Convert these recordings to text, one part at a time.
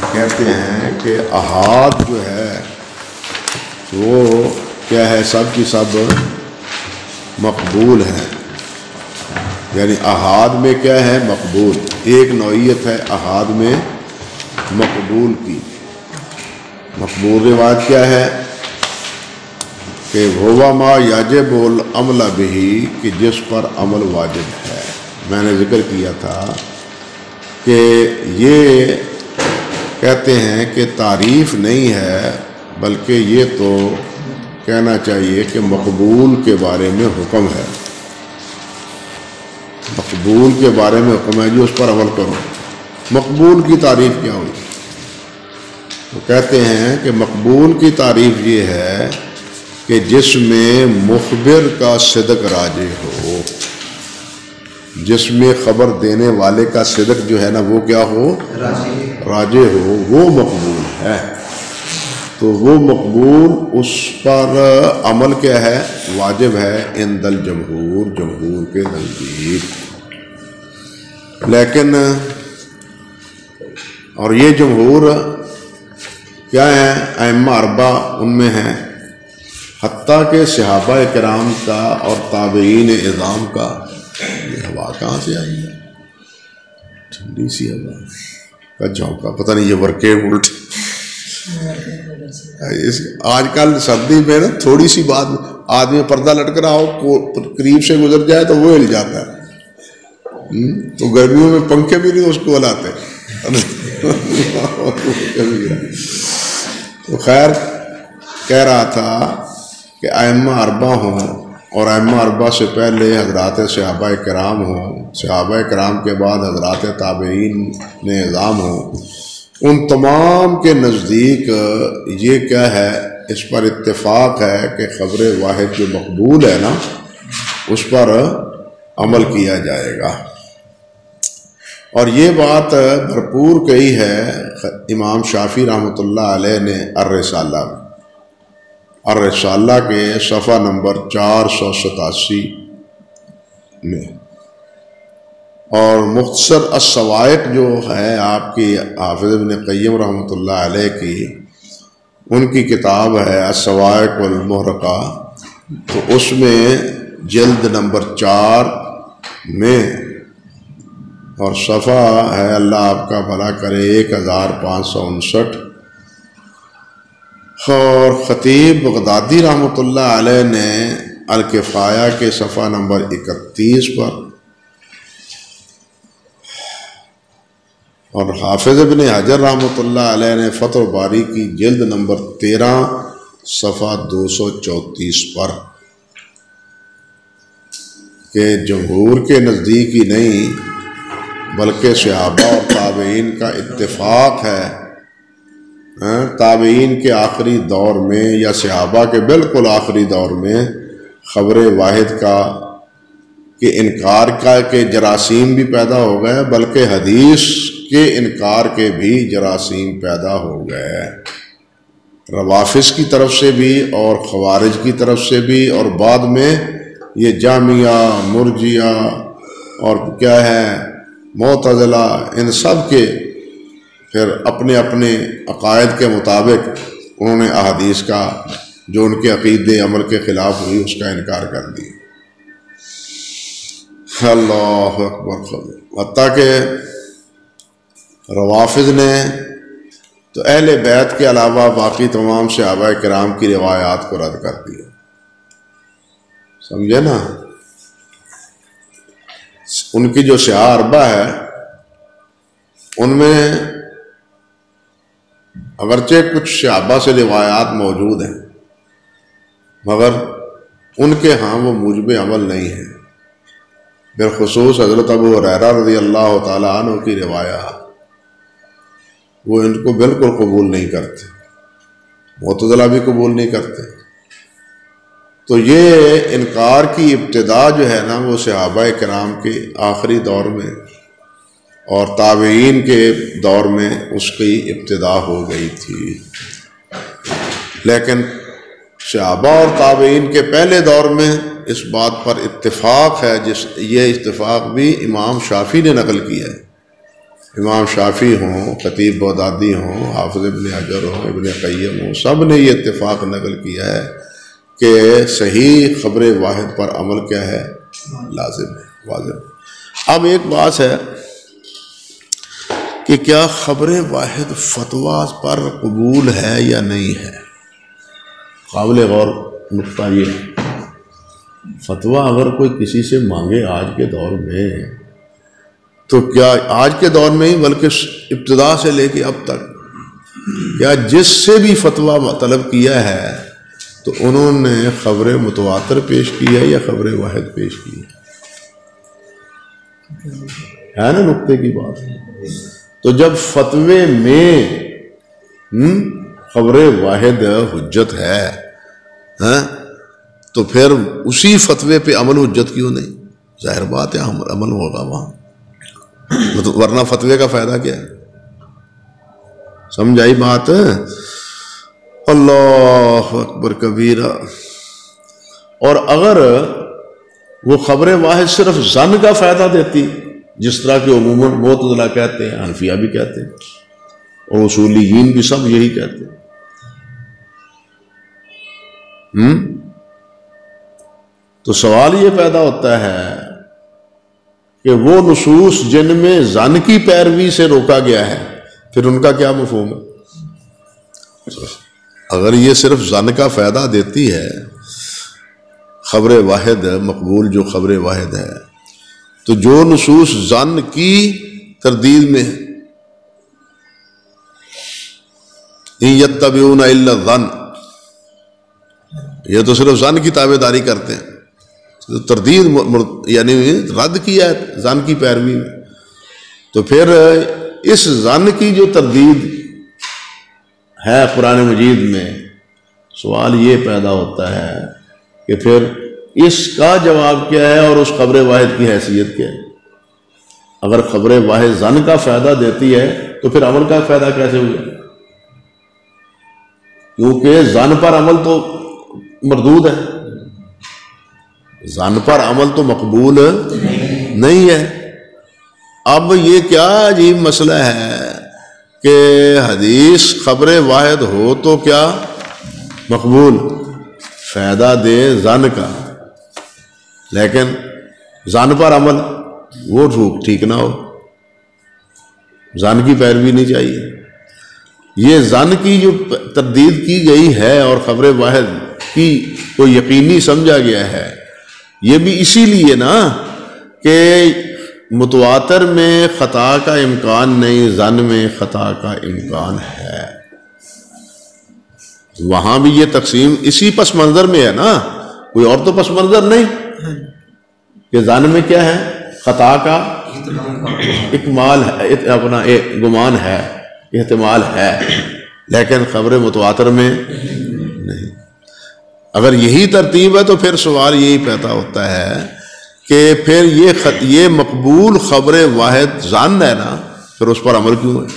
کہتے ہیں کہ احاد جو ہے وہ کیا ہے، سب کی سب مقبول ہیں. یعنی احاد میں کیا ہے، مقبول. ایک نوعیت ہے احاد میں مقبول کی. مقبول روایت کیا ہے کہ ہوا ما یجب العمل بہ، کہ جس پر عمل واجب ہے. میں نے ذکر کیا تھا کہ یہ کہتے ہیں کہ تعریف نہیں ہے، بلکہ یہ تو کہنا چاہیے کہ مقبول کے بارے میں حکم ہے. مقبول کے بارے میں حکم ہے جو اس پر عمل کرو. مقبول کی تعریف کیا ہوئی؟ وہ کہتے ہیں کہ مقبول کی تعریف یہ ہے کہ جس میں مخبر کا صدق راجح ہو، جس میں خبر دینے والے کا صدق جو ہے نا وہ کیا ہو، راجح ہو، وہ مقبول ہے. تو وہ مقبول، اس پر عمل کیا ہے، واجب ہے عند الجمہور، جمہور کے نزدیک. لیکن اور یہ جمہور کیا ہیں، ائمہ اربعہ ان میں ہیں، حتیٰ کہ صحابہ کرام کا اور تابعین اعظام کا. یہ ہوا کہاں سے آئی ہے، ٹھنڈی سی ہوا کا جھونکا، پتہ نہیں یہ ورکے الٹ. آج کل سردی میں نا تھوڑی سی بات آدمی پردہ لٹک رہا ہو، قریب سے گزر جائے تو وہ ہل جاتا ہے. تو گرمیوں میں پنکھے بھی نہیں اس کو ہلاتے. تو خیر کہہ رہا تھا کہ ائمہ اربعہ ہوں، اور ائمہ اربعہ سے پہلے حضرات صحابہ کرام ہوں، صحابہ کرام کے بعد حضرات تابعین اعظام ہوں، ان تمام کے نزدیک یہ کیا ہے، اس پر اتفاق ہے کہ خبر واحد جو مقبول ہے نا اس پر عمل کیا جائے گا. اور یہ بات بھرپور کہی ہے امام شافعی رحمۃ اللہ علیہ نے الرسالہ میں، الرسالہ کے صفحہ نمبر 487 میں. اور مختصر الصواعق جو ہے آپ کی حافظ ابن قیم رحمۃ اللہ علیہ کی، ان کی کتاب ہے الصواعق والمحرقہ، تو اس میں جلد نمبر 4 میں، اور صفحہ ہے، اللہ آپ کا بھلا کرے، 1559. اور خطیب بغدادی رحمۃ اللہ علیہ نے الکفایہ کے صفحہ نمبر 31 پر، اور حافظ ابن حجر رحمۃ اللہ علیہ نے فتح الباری کی جلد نمبر 13 صفحہ 234 پر، کہ جمہور کے نزدیک ہی نہیں بلکہ صحابہ اور تابعین کا اتفاق ہے، تابعین کے آخری دور میں یا صحابہ کے بالکل آخری دور میں خبر واحد کا کہ انکار کا کہ جراثیم بھی پیدا ہو گئے، بلکہ حدیث کے انکار کے بھی جراثیم پیدا ہو گئے، روافض کی طرف سے بھی اور خوارج کی طرف سے بھی، اور بعد میں یہ جامعہ، مرجیہ اور کیا ہے معتزلہ، ان سب کے پھر اپنے اپنے عقائد کے مطابق انہوں نے احادیث کا جو ان کے عقیدے عمل کے خلاف ہوئی اس کا انکار کر دیا. اللہ اکبر. حتیٰ کہ روافض نے تو اہل بیت کے علاوہ باقی تمام صحابہ کرام کی روایات کو رد کر دیا. سمجھے نا، ان کی جو سیاہ اربع ہے ان میں اگرچہ کچھ صحابہ سے روایات موجود ہیں، مگر ان کے ہاں وہ موجب عمل نہیں ہے. بالخصوص حضرت ابو ہریرہ رضی اللہ تعالیٰ عنہ کی روایات وہ ان کو بالکل قبول نہیں کرتے، معتزلہ بھی قبول نہیں کرتے. تو یہ انکار کی ابتدا جو ہے نا وہ صحابہ کرام کے آخری دور میں اور تابعین کے دور میں اس کی ابتدا ہو گئی تھی. لیکن صحابہ اور تابعین کے پہلے دور میں اس بات پر اتفاق ہے، یہ اتفاق بھی امام شافعی نے نقل کیا ہے امام شافعی ہوں، خطیب بغدادی ہوں، حافظ ابن حجر ہوں، ابن قیم ہوں، سب نے یہ اتفاق نقل کیا ہے کہ صحیح خبر واحد پر عمل کیا ہے؟ لازم ہے، واجب۔ اب ایک بات ہے کہ کیا خبر واحد فتویٰ پر قبول ہے یا نہیں ہے؟ قابل غور نقطہ یہ ہے، فتویٰ اگر کوئی کسی سے مانگے آج کے دور میں، تو کیا آج کے دور میں ہی بلکہ ابتدا سے لے کے اب تک کیا جس سے بھی فتویٰ طلب کیا ہے تو انہوں نے خبر متواتر پیش کی ہے یا خبر واحد پیش کی ہے نا نقطے کی بات؟ تو جب فتوے میں خبر واحد حجت ہے تو پھر اسی فتوے پہ عمل حجت کیوں نہیں؟ ظاہر بات ہے عمل ہوگا وہاں، ورنہ فتوے کا فائدہ کیا ہے؟ سمجھ آئی بات؟ اللہ اکبر کبیرہ۔ اور اگر وہ خبر واحد صرف ظن کا فائدہ دیتی، جس طرح کہ عموماً معتزلہ کہتے ہیں، حنفیہ بھی کہتے ہیں اور اصولیین بھی سب یہی کہتے ہیں، تو سوال یہ پیدا ہوتا ہے کہ وہ نصوص جن میں ظن کی پیروی سے روکا گیا ہے، پھر ان کا کیا مفہوم ہے؟ اگر یہ صرف ظن کا فائدہ دیتی ہے خبر واحد مقبول جو خبر واحد ہے، تو جو نصوص ظن کی تردید میں ان یتبعون الا الظن، یہ تو صرف ظن کی تابع داری کرتے ہیں، تو تردید یعنی رد کیا ہے ظن کی پیروی میں، تو پھر اس ظن کی جو تردید ہے قرآن مجید میں، سوال یہ پیدا ہوتا ہے کہ پھر اس کا جواب کیا ہے اور اس خبر واحد کی حیثیت کیا ہے؟ اگر خبر واحد ظن کا فائدہ دیتی ہے تو پھر عمل کا فائدہ کیسے ہوا؟ کیونکہ ظن پر عمل تو مردود ہے، ظن پر عمل تو مقبول نہیں ہے۔ اب یہ کیا عجیب مسئلہ ہے کہ حدیث خبر واحد ہو تو کیا مقبول، فائدہ دے ظن کا، لیکن ظن پر عمل وہ ٹھیک نہ ہو، ظن کی پیروی نہیں چاہیے۔ یہ ظن کی جو تردید کی گئی ہے اور خبر واحد کی کو یقینی سمجھا گیا ہے، یہ بھی اسی لیے نا کہ متواتر میں خطا کا امکان نہیں، ظن میں خطا کا امکان ہے۔ وہاں بھی یہ تقسیم اسی پس منظر میں ہے نا، کوئی اور تو پس منظر نہیں کہ ظن میں کیا ہے؟ خطا کا اکمال ہے، اپنا گمان ہے، احتمال ہے، لیکن خبر متواتر میں نہیں۔ اگر یہی ترتیب ہے تو پھر سوال یہی پیدا ہوتا ہے کہ پھر یہ مقبول خبر واحد ظن ہے نا، پھر اس پر عمل کیوں ہے؟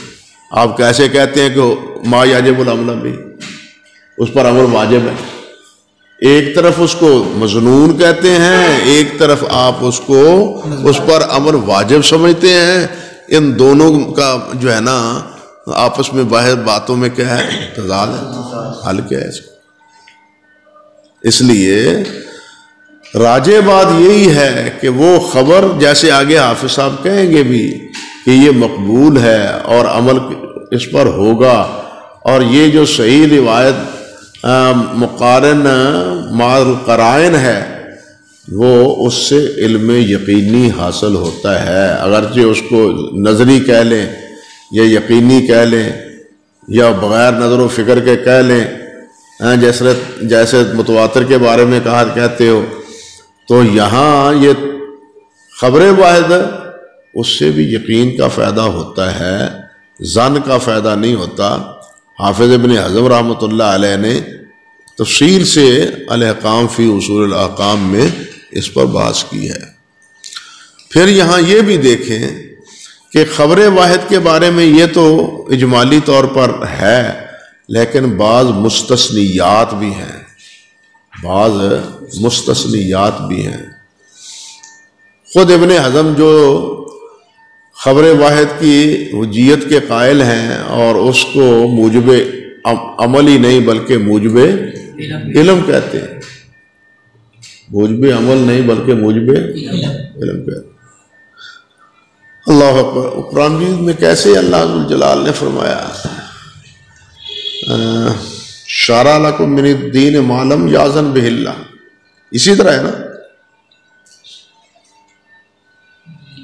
آپ کیسے کہتے ہیں کہ ما یجب العمل بھی، اس پر عمل واجب ہے؟ ایک طرف اس کو مظنون کہتے ہیں، ایک طرف آپ اس کو اس پر عمل واجب سمجھتے ہیں۔ ان دونوں کا جو ہے نا آپس میں باہر باتوں میں کیا ہے؟ تضاد ہے۔ حل کیا ہے اس کو؟ اس لیے راجع بات یہی ہے کہ وہ خبر، جیسے آگے حافظ صاحب کہیں گے بھی کہ یہ مقبول ہے اور عمل اس پر ہوگا، اور یہ جو صحیح روایت مقارن مع القرائن ہے وہ اس سے علم یقینی حاصل ہوتا ہے، اگرچہ اس کو نظری کہہ لیں یا یقینی کہہ لیں یا بغیر نظر و فکر کے کہہ لیں، جیسے متواتر کے بارے میں کہتے ہو، تو یہاں یہ خبر واحد اس سے بھی یقین کا فائدہ ہوتا ہے، ظن کا فائدہ نہیں ہوتا۔ حافظ ابن حزم رحمۃ اللہ علیہ نے تفصیل سے الاحکام فی اصول الاحکام میں اس پر بحث کی ہے۔ پھر یہاں یہ بھی دیکھیں کہ خبر واحد کے بارے میں یہ تو اجمالی طور پر ہے، لیکن بعض مستثنیات بھی ہیں، بعض مستثنیات بھی ہیں۔ خود ابن حزم جو خبر واحد کی حجیت کے قائل ہیں اور اس کو موجب عمل ہی نہیں بلکہ موجب علم کہتے ہیں. موجب عمل نہیں بلکہ موجب علم کہتے ہیں. اللہ اکبر. قرآن مجید میں کیسے اللہ ذو الجلال نے فرمایا شرع لکم من الدین ما لم یأذن بہ اللہ. اسی طرح ہے نا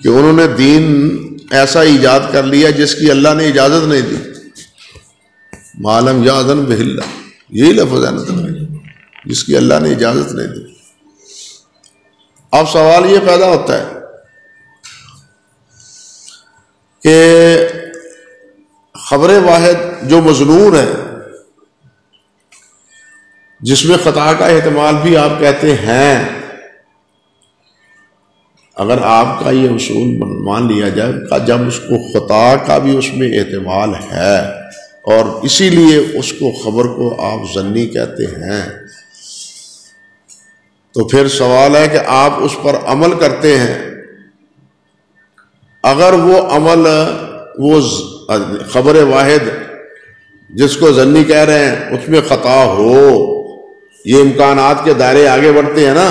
کہ انہوں نے دین ایسا ایجاد کر لیا جس کی اللہ نے اجازت نہیں دی. ما لم یأذن بہ اللہ، یہی لفظ ہے نا، جس کی اللہ نے اجازت نہیں دی. اب سوال یہ پیدا ہوتا ہے کہ خبر واحد جو مظنون ہے، جس میں خطا کا احتمال بھی آپ کہتے ہیں، اگر آپ کا یہ اصول مان لیا جائے جب اس کو خطا کا بھی اس میں احتمال ہے اور اسی لیے اس کو خبر کو آپ ظنی کہتے ہیں، تو پھر سوال ہے کہ آپ اس پر عمل کرتے ہیں. اگر وہ عمل وہ خبر واحد جس کو ظنی کہہ رہے ہیں اس میں خطا ہو، یہ امکانات کے دائرے آگے بڑھتے ہیں نا،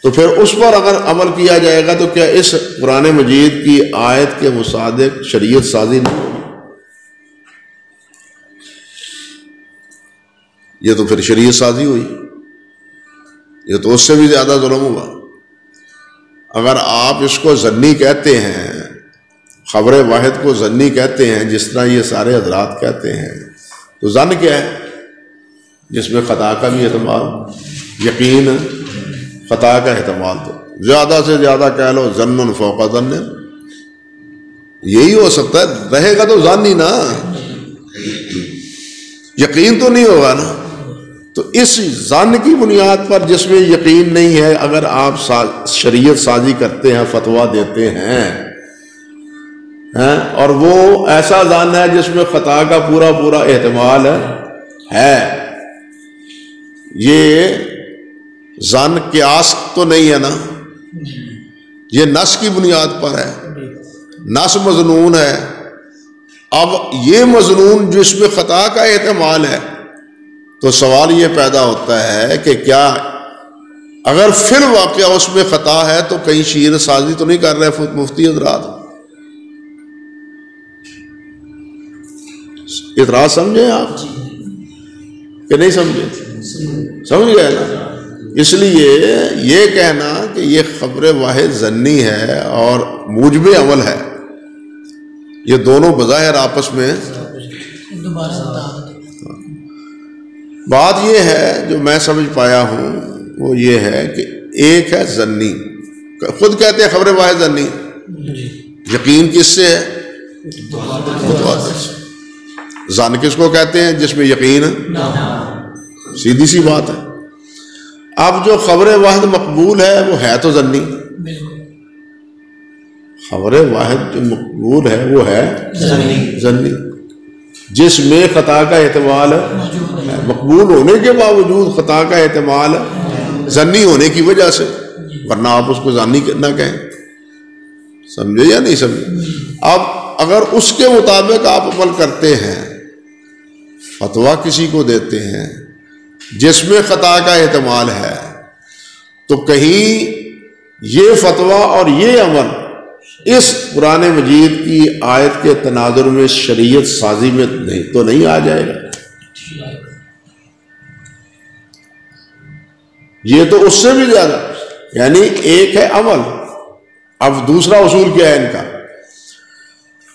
تو پھر اس پر اگر عمل کیا جائے گا تو کیا اس قرآن مجید کی آیت کے مصادق شریعت سازی نہیں ہوگی؟ یہ تو پھر شریعت سازی ہوئی، یہ تو اس سے بھی زیادہ ظلم ہوا. اگر آپ اس کو ظنی کہتے ہیں، خبر واحد کو ظنی کہتے ہیں جس طرح یہ سارے حضرات کہتے ہیں، تو ظن کیا ہے؟ جس میں خطا کا بھی احتمال، یقین خطا کا احتمال، تو زیادہ سے زیادہ کہہ لو ظن فوق ظن، یہی ہو سکتا ہے. رہے گا تو ظن ہی نا، یقین تو نہیں ہوگا نا. تو اس ظن کی بنیاد پر جس میں یقین نہیں ہے اگر آپ شریعت سازی کرتے ہیں، فتویٰ دیتے ہیں، اور وہ ایسا ظن ہے جس میں خطا کا پورا پورا احتمال ہے، یہ ظن قیاس تو نہیں ہے نا، یہ نص کی بنیاد پر ہے، نص مظنون ہے. اب یہ مظنون جس میں خطا کا احتمال ہے، تو سوال یہ پیدا ہوتا ہے کہ کیا اگر فی الواقعہ اس میں خطا ہے تو کہیں شیعہ سازی تو نہیں کر رہے مفتی حضرات؟ اعتراض سمجھے آپ کہ نہیں سمجھے؟ سمجھ گئے نا. اس لیے یہ کہنا کہ یہ خبر واحد ظنی ہے اور موجب عمل ہے، یہ دونوں بظاہر آپس میں بات یہ ہے جو میں سمجھ پایا ہوں وہ یہ ہے کہ ایک ہے ظنی، خود کہتے ہیں خبر واحد ظنی، یقین کس سے ہے؟ متواتر سے. ظن کس کو کہتے ہیں؟ جس میں یقین، سیدھی سی بات ہے. اب جو خبر واحد مقبول ہے وہ ہے تو ظنی، خبر واحد جو مقبول ہے وہ ہے ظنی، جس میں خطا کا احتمال ہے، مقبول ہونے کے باوجود خطا کا احتمال ظنی ہونے کی وجہ سے، ورنہ آپ اس کو ظنی نہ کہیں. سمجھے یا نہیں سمجھے؟ اب اگر اس کے مطابق آپ عمل کرتے ہیں، فتویٰ کسی کو دیتے ہیں جس میں خطا کا احتمال ہے، تو کہیں یہ فتویٰ اور یہ عمل اس قرآن مجید کی آیت کے تناظر میں شریعت سازی میں نہیں آ جائے گا. یہ تو اس سے بھی زیادہ، یعنی ایک ہے عمل، اب دوسرا اصول کیا ہے ان کا؟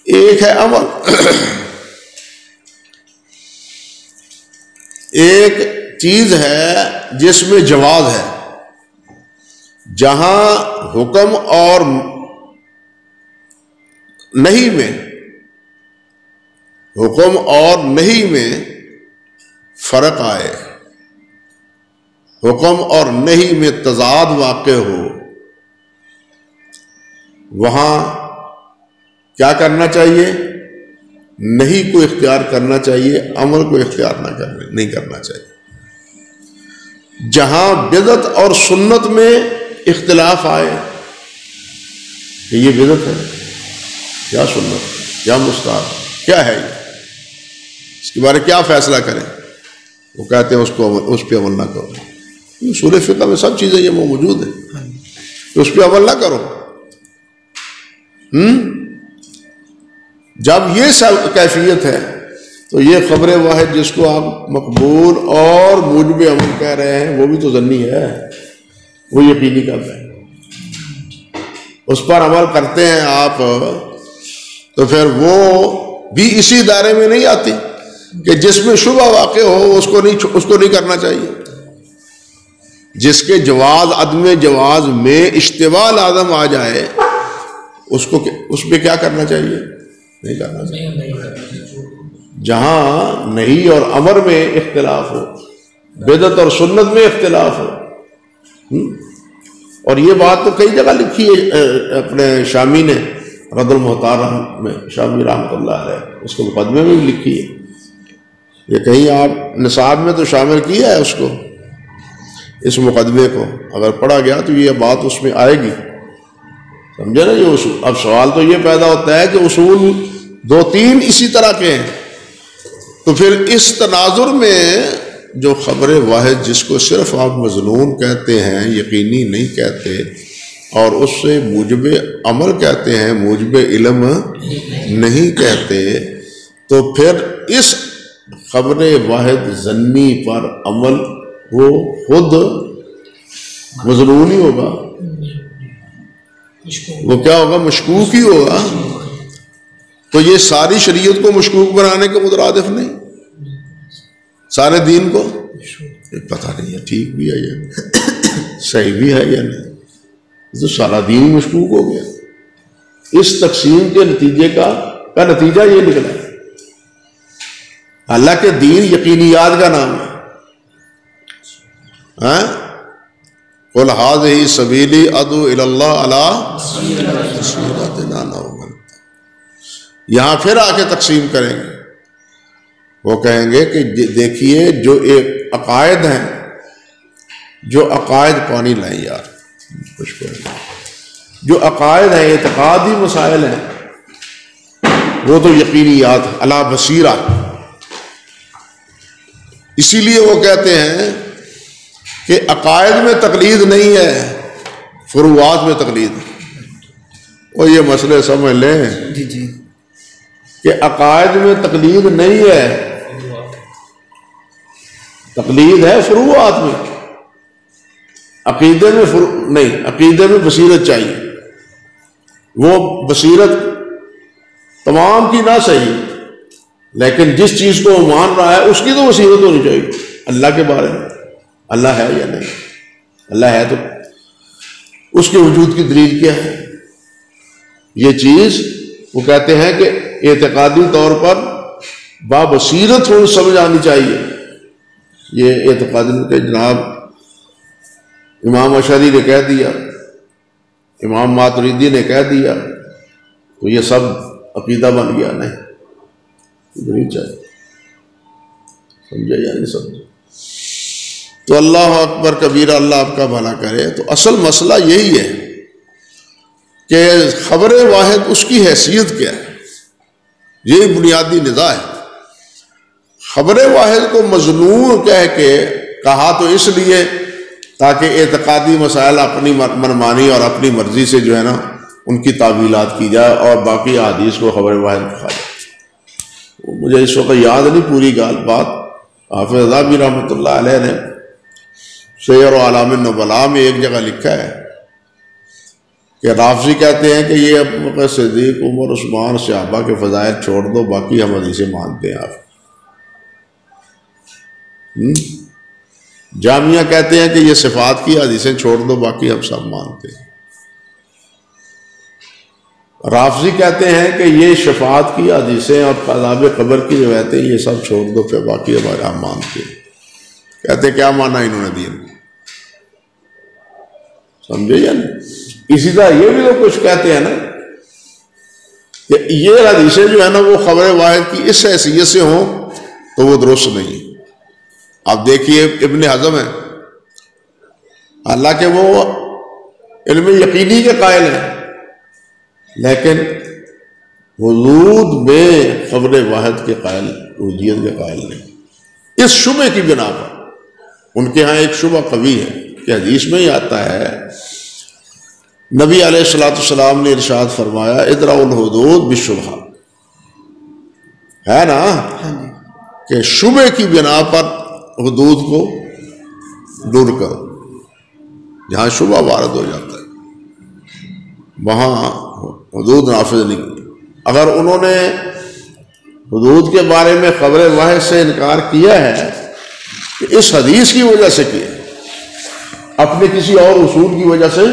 ایک ہے عمل، ایک چیز ہے جس میں جواز ہے، جہاں حکم اور نہیں میں، حکم اور نہیں میں فرق آئے، حکم اور نہیں میں تضاد واقع ہو، وہاں کیا کرنا چاہیے؟ نہیں کو اختیار کرنا چاہیے، عمل کو اختیار نہیں کرنا چاہیے. جہاں بدعت اور سنت میں اختلاف آئے کہ یہ بدعت ہے کیا سنت، کیا مستحب، کیا ہے یہ، اس کے بارے کیا فیصلہ کریں؟ وہ کہتے ہیں اس پہ عمل نہ کرو۔ اصول فقہ میں سب چیزیں یہ موجود ہیں کہ اس پہ عمل نہ کرو۔ جب یہ سب کیفیت ہے تو یہ خبر واحد جس کو آپ مقبول اور موجب عمل کہہ رہے ہیں وہ بھی تو ظنی ہے، وہ یقینی کر رہے ہیں، اس پر عمل کرتے ہیں آپ، تو پھر وہ بھی اسی دائرے میں نہیں آتی کہ جس میں شبہ واقع ہو اس کو نہیں کرنا چاہیے، جس کے جواز عدم جواز میں اشتباہ لازم آ جائے اس پہ کیا کرنا چاہیے؟ نہیں کرنا چاہیے۔ جہاں نہیں اور امر میں اختلاف ہو، بدعت اور سنت میں اختلاف ہو، اور یہ بات تو کئی جگہ لکھی ہے اپنے شامی نے رد المحتار میں، شامی رحمۃ اللہ علیہ، اس کو مقدمے میں بھی لکھی ہے، یہ کہیں آپ نصاب میں تو شامل کیا ہے اس کو، اس مقدمے کو اگر پڑھا گیا تو یہ بات اس میں آئے گی، سمجھے نا؟ یہ اصول، اب سوال تو یہ پیدا ہوتا ہے کہ اصول 2-3 اسی طرح کے ہیں، تو پھر اس تناظر میں جو خبر واحد جس کو صرف آپ مظنون کہتے ہیں، یقینی نہیں کہتے، اور اس سے موجب عمل کہتے ہیں، موجب علم نہیں کہتے، تو پھر اس خبر واحد ظنی پر عمل وہ خود مظنون ہی ہوگا، وہ کیا ہوگا؟ مشکوک ہی ہوگا۔ تو یہ ساری شریعت کو مشکوک بنانے کے مترادف نہیں، سارے دین کو پتہ نہیں ہے ٹھیک بھی ہے یا صحیح بھی ہے یا نہیں، تو سارا دین مشکوک ہو گیا۔ اس تقسیم کے نتیجے کا نتیجہ یہ نکلا، حالانکہ دین یقینیات کا نام ہے، قُلْ هَٰذِهِ سَبِيلِي أَدْعُو إِلَى اللَّهِ عَلَىٰ بَصِيرَةٍ أَنَا وَمَنِ اتَّبَعَنِي۔ یہاں پھر آ کے تقسیم کریں گے، وہ کہیں گے کہ دیکھیے جو ایک عقائد ہیں، جو عقائد پانی لائیں یار، جو عقائد ہیں، اعتقادی مسائل ہیں، وہ تو یقینیات علی بصیرہ، اسی لیے وہ کہتے ہیں کہ عقائد میں تقلید نہیں ہے، فروعات میں تقلید ہے۔ اور یہ مسئلے سمجھ لیں کہ عقائد میں تقلید نہیں ہے، تقلید ہے فروعات میں، عقیدے میں نہیں، عقیدے میں بصیرت چاہیے، وہ بصیرت تمام کی نہ صحیح، لیکن جس چیز کو وہ مان رہا ہے اس کی تو بصیرت ہونی چاہیے اللہ کے بارے میں، اللہ ہے یا نہیں، اللہ ہے تو اس کے وجود کی دلیل کیا ہے، یہ چیز وہ کہتے ہیں کہ اعتقادی طور پر بابصیرت ہو سمجھ آنی چاہیے۔ یہ اعتقادی کہ جناب امام اشعری نے کہہ دیا، امام ماتریدی نے کہہ دیا تو یہ سب عقیدہ بن گیا، نہیں چاہیے، سمجھے یا نہیں سمجھے؟ تو اللہ اکبر کبیرہ، اللہ آپ کا بھلا کرے۔ تو اصل مسئلہ یہی ہے کہ خبر واحد اس کی حیثیت کیا ہے، یہی بنیادی نزاع ہے۔ خبر واحد کو مظنون کہہ کے کہا تو اس لیے تاکہ اعتقادی مسائل اپنی منمانی اور اپنی مرضی سے جو ہے نا ان کی تعویلات کی جائے اور باقی احادیث کو خبر واحد کہا جائے۔ مجھے اس وقت یاد نہیں پوری بات، حافظ عذابی رحمۃ اللہ علیہ نے سیر و اعلام النبلاء میں ایک جگہ لکھا ہے کہ رافضی کہتے ہیں کہ یہ ابو بکر صدیق، عمر، عثمان، صحابہ کے فضائل چھوڑ دو، باقی ہم حدیثیں مانتے ہیں۔ آپ جامعہ کہتے ہیں کہ یہ صفات کی حدیثیں چھوڑ دو، باقی ہم سب مانتے ہیں۔ رافضی کہتے ہیں کہ یہ شفاعت کی حدیثیں اور عذاب قبر کی روایتیں یہ سب چھوڑ دو، پھر باقی ہمارے ہم مانتے ہیں۔ کہتے ہیں کیا مانا انہوں نے دین، سمجھے یا نہیں؟ اسی طرح یہ بھی تو کچھ کہتے ہیں نا کہ یہ حدیثیں جو ہے نا وہ خبر واحد کی اس حیثیت سے ہوں تو وہ درست نہیں۔ آپ دیکھیے ابن حزم ہے، حالانکہ وہ علم یقینی کے قائل ہیں، لیکن وجود میں خبر واحد کے قائل، وجودیت کے قائل نہیں، اس شبے کی بنا پر۔ ان کے ہاں ایک شبہ قوی ہے کہ حدیث میں ہی آتا ہے، نبی علیہ السلام نے ارشاد فرمایا ادرأوا الحدود بالشبہات، ہے نا، کہ شبے کی بنا پر حدود کو دور کرو۔ جہاں شبہ وارد ہو جاتا ہے وہاں حدود نافذ نہیں کی۔ اگر انہوں نے حدود کے بارے میں خبر واحد سے انکار کیا ہے کہ اس حدیث کی وجہ سے کیا، اپنے کسی اور اصول کی وجہ سے،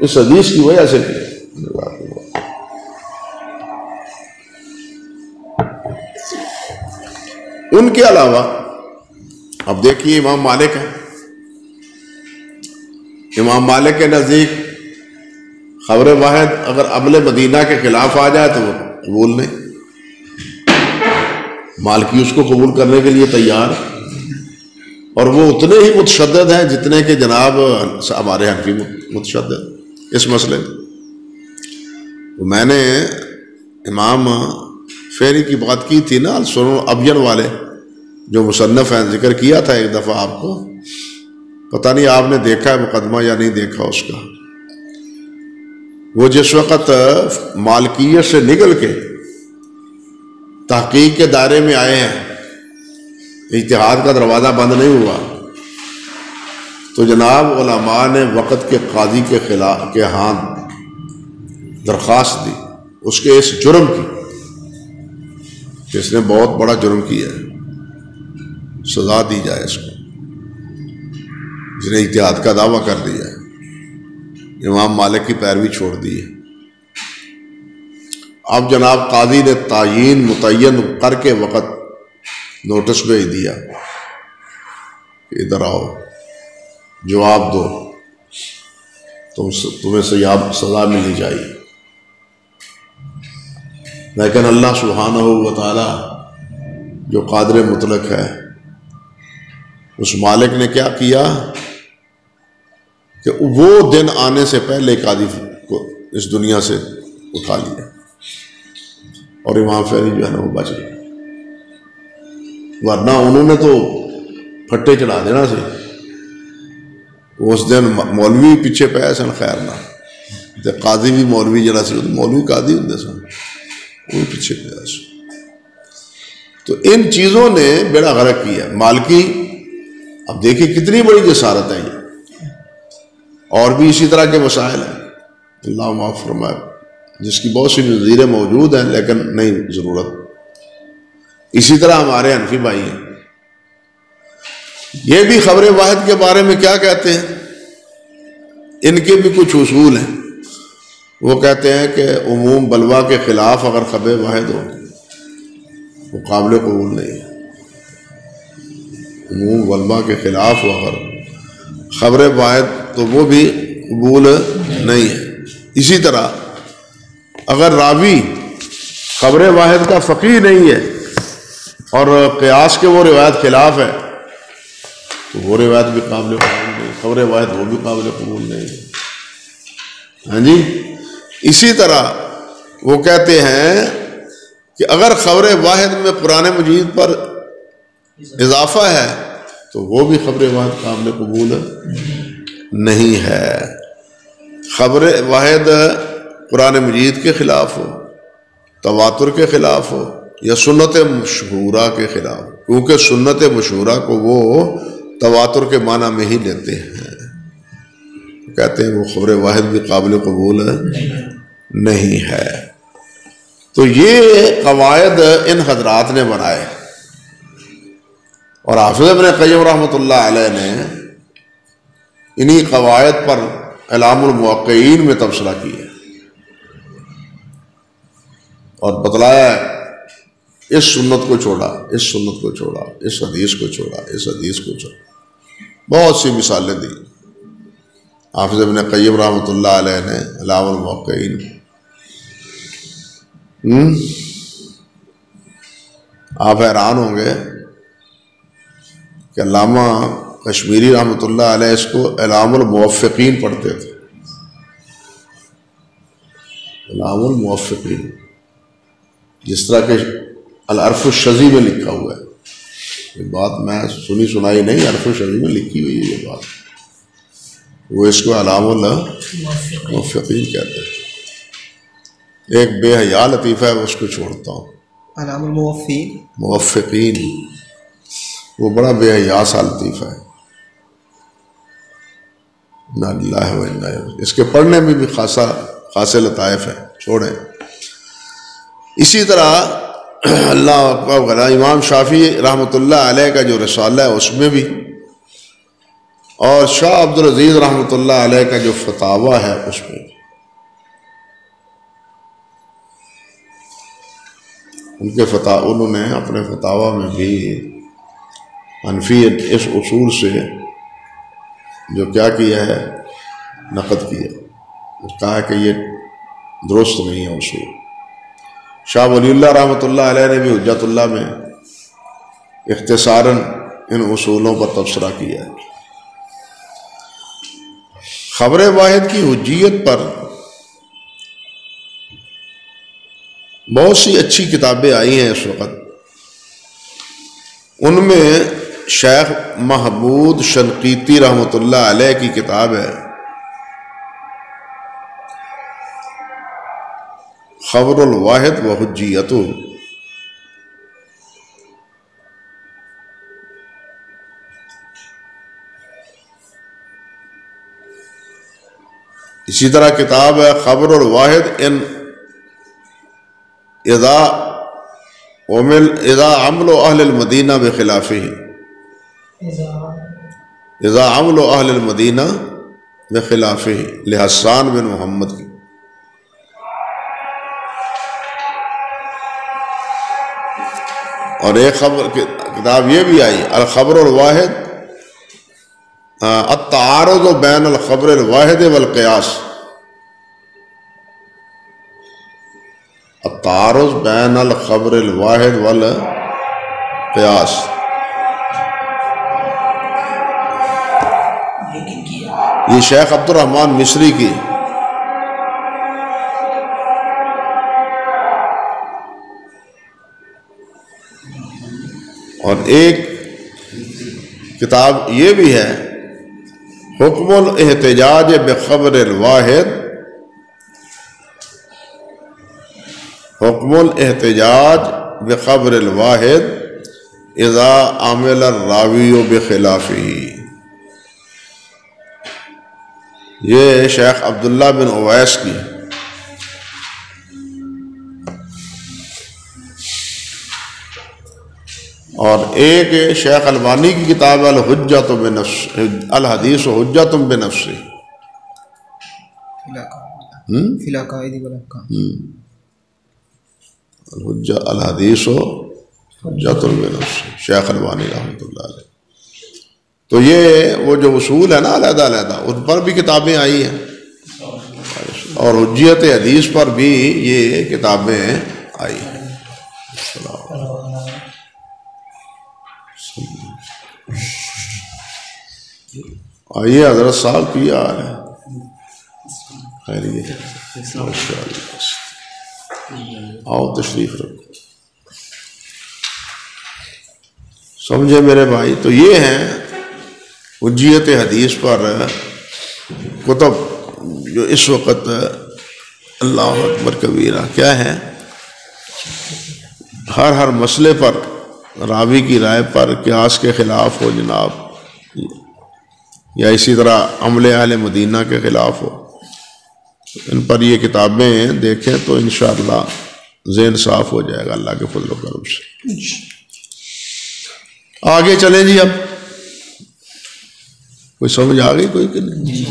اس حدیث کی وجہ سے کیا۔ ان کے علاوہ اب دیکھیے امام مالک ہے، امام مالک کے نزدیک خبر واحد اگر عمل مدینہ کے خلاف آ جائے تو وہ قبول نہیں، مالکی اس کو قبول کرنے کے لیے تیار، اور وہ اتنے ہی متشدد ہیں جتنے کہ جناب ہمارے حنفی متشدد اس مسئلے میں۔ میں نے امام فہری کی بات کی تھی نا، سنن ابین والے جو مصنف ہیں، ذکر کیا تھا ایک دفعہ آپ کو، پتہ نہیں آپ نے دیکھا ہے مقدمہ یا نہیں دیکھا اس کا۔ وہ جس وقت مالکیت سے نکل کے تحقیق کے دائرے میں آئے ہیں، اجتہاد کا دروازہ بند نہیں ہوا، تو جناب علماء نے وقت کے قاضی کے خلاف کے ہاں درخواست دی اس کے اس جرم کی کہ اس نے بہت بڑا جرم کیا ہے، سزا دی جائے اس کو، جس نے اجتہاد کا دعویٰ کر دیا ہے۔ امام مالک کی پیروی چھوڑ دی ہے۔ اب جناب قاضی نے متعین کر کے وقت نوٹس بھیج دیا کہ ادھر آؤ، جواب دو، تمہیں سزا ملنی چاہیے۔ لیکن اللہ سبحانہ و تعالی جو قادر مطلق ہے، اس مالک نے کیا کیا کہ وہ دن آنے سے پہلے قاضی کو اس دنیا سے اٹھا لیا، اور امام فہری جو ہے نا وہ بچ گئے، ورنہ انہوں نے تو پھٹے چڑھا دینا سے۔ اس دن مولوی پیچھے پہ سن، خیر نہ قاضی بھی مولوی جڑا سی، مولوی قاضی ہوندے سن، وہ پیچھے پہ سن۔ تو ان چیزوں نے بیڑا غرق کیا۔ مالکی اب دیکھیں کتنی بڑی جسارت ہے یہ، اور بھی اسی طرح کے مسائل ہیں، اللہ معاف فرمائے، جس کی بہت سی نظیریں موجود ہیں لیکن نہیں ضرورت۔ اسی طرح ہمارے حنفی بھائی ہیں، یہ بھی خبر واحد کے بارے میں کیا کہتے ہیں، ان کے بھی کچھ اصول ہیں۔ وہ کہتے ہیں کہ عموم بلوا کے خلاف اگر خبر واحد ہو وہ قابل قبول نہیں ہے، عموم بلوا کے خلاف ہو اگر خبر واحد تو وہ بھی قبول نہیں ہے۔ اسی طرح اگر راوی خبر واحد کا فقیہ نہیں ہے اور قیاس کے وہ روایت خلاف ہے تو وہ روایت بھی قابل قبول نہیں، خبر واحد وہ بھی قابل قبول نہیں ہے۔ ہاں جی، اسی طرح وہ کہتے ہیں کہ اگر خبر واحد میں قرآن مجید پر اضافہ ہے تو وہ بھی خبر واحد قابل قبول نہیں ہے۔ خبر واحد قرآن مجید کے خلاف ہو، تواتر کے خلاف ہو، یا سنت مشہورہ کے خلاف، کیونکہ سنت مشہورہ کو وہ تواتر کے معنی میں ہی لیتے ہیں، کہتے ہیں وہ خبر واحد بھی قابل قبول نہیں ہے۔ تو یہ قواعد ان حضرات نے بنائے، اور حافظ ابن قیم رحمۃ اللہ علیہ نے انہی قواعد پر اعلام الموقعین میں تبصرہ کیا اور بتلایا اس سنت کو چھوڑا، اس سنت کو چھوڑا، اس حدیث کو چھوڑا، اس حدیث کو چھوڑا، بہت سی مثالیں دی حافظ ابن قیم رحمۃ اللہ علیہ نے اعلام الموقعین۔ آپ حیران ہوں گے کہ علامہ کشمیری رحمۃ اللہ علیہ اس کو اعلام الموفقین پڑھتے تھے، اعلام الموفقین، جس طرح کہ العرف الشذی میں لکھا ہوا ہے، یہ بات میں سنی سنائی نہیں، عرف الشذی میں لکھی ہوئی ہے یہ بات، وہ اس کو علام الموفقین کہتے ہیں۔ ایک بے حیا لطیفہ ہے، اس کو چھوڑتا ہوں، علام موفقین، وہ بڑا بے حیا سا لطیفہ ہے، انا للہ و انا الیہ، اس کے پڑھنے میں بھی خاصے لطائف ہیں، چھوڑیں۔ اسی طرح اللہ اکبر، امام شافعی رحمۃ اللہ علیہ کا جو رسالہ ہے اس میں بھی، اور شاہ عبد العزیز رحمۃ اللہ علیہ کا جو فتاوی ہے اس میں بھی، انہوں نے اپنے فتاوی میں بھی حنفی اس اصول سے جو کیا کیا ہے، نقد کیا، کہا ہے کہ یہ درست نہیں ہے اصول۔ شاہ ولی اللہ رحمۃ اللہ علیہ نے بھی حجت اللہ میں اختصاراً ان اصولوں پر تبصرہ کیا ہے۔ خبر واحد کی حجیت پر بہت سی اچھی کتابیں آئی ہیں اس وقت، ان میں شیخ محمود شنقیطی رحمۃ اللہ علیہ کی کتاب ہے خبر الواحد و حجیتہ، اسی طرح کتاب ہے خبر الواحد ان اذا عمل اہل المدینہ بخلافہ، اذا عمل اہل المدینہ بخلافہ، لحسان بن محمد کی۔ اور ایک کتاب یہ بھی آئی الخبر الواحد التعارض بین الخبر الواحد والقیاس، التعارض بین الخبر الواحد والقیاس، یہ شیخ عبد الرحمن مصری کی۔ اور ایک کتاب یہ بھی ہے حکم الاحتجاج بخبر الواحد، حکم الاحتجاج بخبر الواحد اذا عمل الراوی بخلافہ، یہ شیخ عبداللہ بن اویس کی۔ اور ایک شیخ البانی کی کتاب الحجۃ بنفس، الحدیث حجۃ بنفس، فی العقائد والاحکام، الحدیث حجۃ بنفس، شیخ البانی رحمۃ اللہ علیہ۔ تو یہ وہ جو اصول ہے نا علیحدہ علیحدہ، ان پر بھی کتابیں آئی ہیں، اور حجیت حدیث پر بھی یہ کتابیں آئی ہیں۔ آئیے حضرت صاحب کی آ رہے ہیں، خیریت، آؤ تشریف رکھو، سمجھے میرے بھائی۔ تو یہ ہیں حجیت حدیث پر کتب جو اس وقت اللہ اکبر کبیرہ کیا ہے، ہر مسئلے پر راوی کی رائے پر قیاس کے خلاف ہو جناب، یا اسی طرح عمل اہل مدینہ کے خلاف ہو، ان پر یہ کتابیں دیکھیں تو انشاءاللہ ذہن صاف ہو جائے گا اللہ کے فضل و کرم سے۔ آگے چلیں جی، اب کوئی سمجھ آ گئی کوئی کہ نہیں؟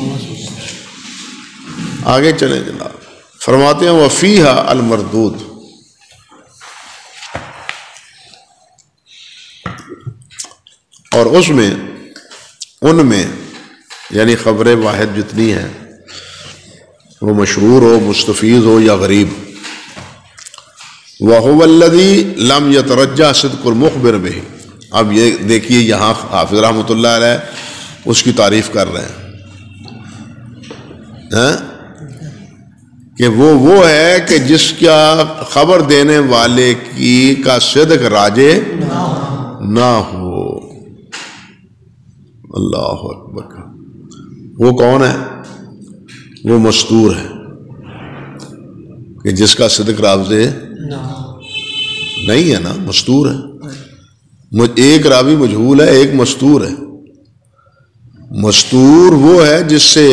آگے چلیں جناب، فرماتے ہیں وفیہا المردود، اور اس میں، ان میں یعنی خبر واحد جتنی ہیں، وہ مشہور ہو، مستفیض ہو یا غریب، وَهُوَ الَّذِي لَمْ يَتَرَجَّى صِدْقُ الْمُخْبِرِ بِهِ۔ اب یہ دیکھیے یہاں حافظ رحمۃ اللہ علیہ اس کی تعریف کر رہے ہیں کہ وہ ہے کہ جس کا خبر دینے والے کا صدق راجے نہ ہو. اللہ اکبر. وہ کون ہے؟ وہ مستور ہے کہ جس کا صدق راوی نہیں ہے نا، مستور ہے. ایک راوی مجہول ہے، ایک مستور ہے. مستور وہ ہے جس سے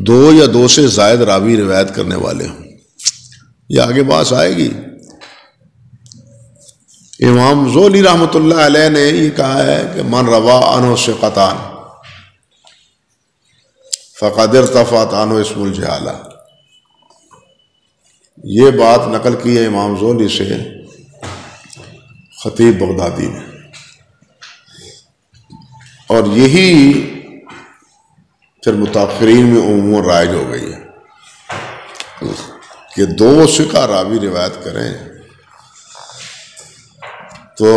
دو یا دو سے زائد راوی روایت کرنے والے ہوں. یہ آگے بات آئے گی. امام زولی رحمۃ اللہ علیہ نے یہ کہا ہے کہ من روا عنہ ثقتان فقد ارتفعت عنہ اسم الجہالہ. یہ بات نقل کی ہے امام زولی سے خطیب بغدادی نے، اور یہی پھر متاخرین میں عموماً رائج ہو گئی ہے کہ دو ثقہ راوی روایت کریں تو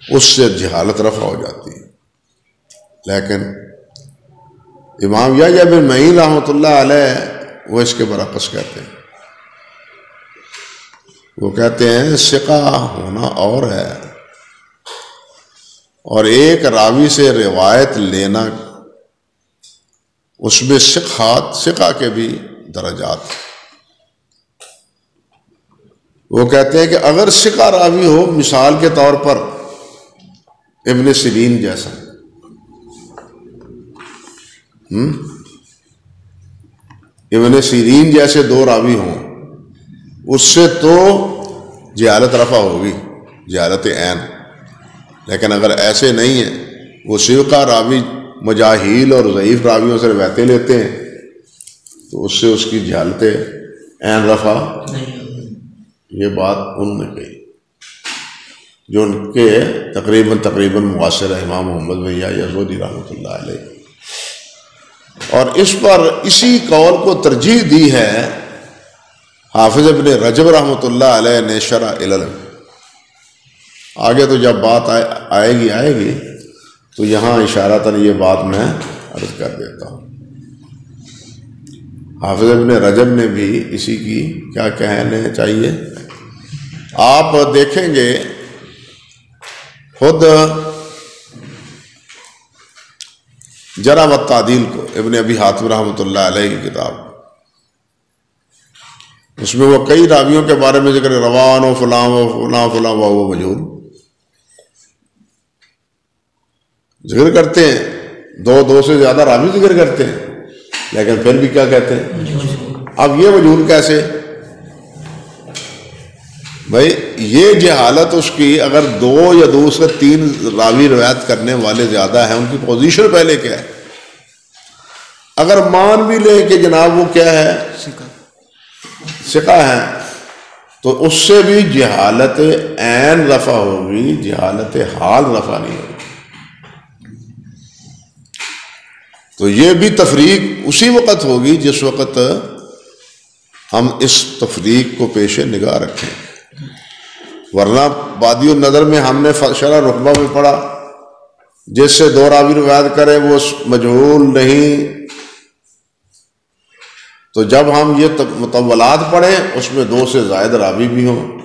اس سے جہالت رفع ہو جاتی ہے. لیکن امام یحییٰ بن معین رحمۃ اللہ علیہ وہ اس کے برعکس کہتے ہیں. وہ کہتے ہیں ثقہ ہونا اور ہے، اور ایک راوی سے روایت لینا اس میں ثقہ کے بھی درجات. وہ کہتے ہیں کہ اگر ثقہ راوی ہو، مثال کے طور پر ابن سیرین جیسا، ابن سیرین جیسے دو راوی ہوں، اس سے تو جہالت رفع ہوگی، جہالت عین. لیکن اگر ایسے نہیں ہیں، وہ ثقہ راوی مجاہیل اور ضعیف راویوں سے روایتیں لیتے ہیں، تو اس سے اس کی جہالت عین رفع نہیں. یہ بات انہوں نے کہی جو ان کے تقریباً معاصر امام محمد بن یحییٰ زولی رحمۃ اللہ علیہ. اور اس پر اسی قول کو ترجیح دی ہے حافظ ابن رجب رحمۃ اللہ علیہ نے شرح علل. آگے تو جب بات آئے گی تو یہاں اشارتاً یہ بات میں عرض کر دیتا ہوں. حافظ ابن رجب نے بھی اسی کی کیا کہنے چاہیے. آپ دیکھیں گے خود جرح و تعدیل کو، ابن ابی حاتم رحمۃ اللہ علیہ کی کتاب، اس میں وہ کئی راویوں کے بارے میں ذکر روان و فلاں و فلاں فلاں وہ مجہول ذکر کرتے ہیں. دو سے زیادہ راوی ذکر کرتے ہیں، لیکن پھر بھی کیا کہتے ہیں. اب یہ مجہول کیسے بھائی؟ یہ جہالت اس کی اگر دو یا دو سے تین راوی روایت کرنے والے زیادہ ہیں، ان کی پوزیشن پہلے کیا ہے. اگر مان بھی لے کہ جناب وہ کیا ہے، ثقہ ہے، تو اس سے بھی جہالت عین رفع ہوگی، جہالت حال رفع نہیں ہوگی. تو یہ بھی تفریق اسی وقت ہوگی جس وقت ہم اس تفریق کو پیش نگاہ رکھیں. ورنہ بادی النظر میں ہم نے شرح رقبہ میں پڑھا جس سے دو راوی روایت کرے وہ مجہول نہیں. تو جب ہم یہ مطولات پڑھیں اس میں دو سے زائد راوی بھی ہوں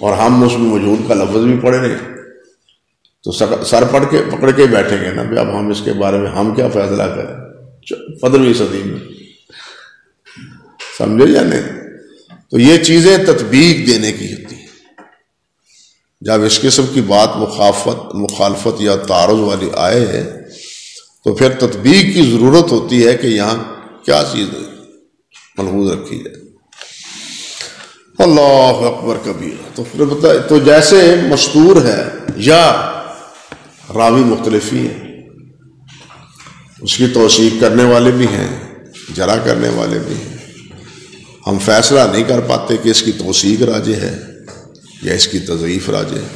اور ہم اس میں مجہول کا لفظ بھی پڑھے نہیں، تو سر پکڑ کے بیٹھیں گے نا بھی اب ہم اس کے بارے میں ہم کیا فیصلہ کریں 15ویں صدی میں. سمجھے یا نہیں؟ تو یہ چیزیں تطبیق دینے کی ہوتی ہیں. جب اس قسم کی بات مخالفت یا تعارض والی آئے تو پھر تطبیق کی ضرورت ہوتی ہے کہ یہاں کیا چیز ملحوظ رکھی جائے. اللہ اکبر کبیر. تو جیسے مستور ہے یا راوی مختلف ہی ہیں، اس کی توثیق کرنے والے بھی ہیں، جرح کرنے والے بھی ہیں. ہم فیصلہ نہیں کر پاتے کہ اس کی توثیق راجح ہے یا اس کی تضعیف راجح ہے.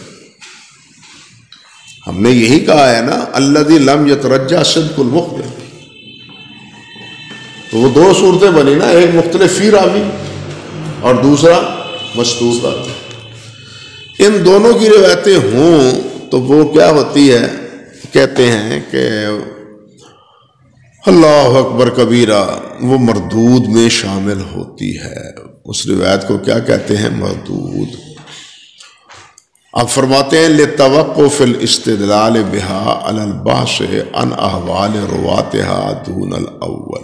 ہم نے یہی کہا ہے نا الذی لم یترجح صدق المخبر. تو وہ دو صورتیں بنی نا، ایک مختلف فی راوی اور دوسرا مستور راوی. ان دونوں کی روایتیں ہوں تو وہ کیا ہوتی ہے، کہتے ہیں کہ اللہ اکبر کبیرہ وہ مردود میں شامل ہوتی ہے. اس روایت کو کیا کہتے ہیں؟ مردود. اب فرماتے ہیں لِتَوَقُّفِ الْإِسْتِدْلَالِ بِهَا عَلَى الْبَحْثِ عَنْ أَحْوَالِ رُوَاتِهَا دُونَ الْأَوَّلِ.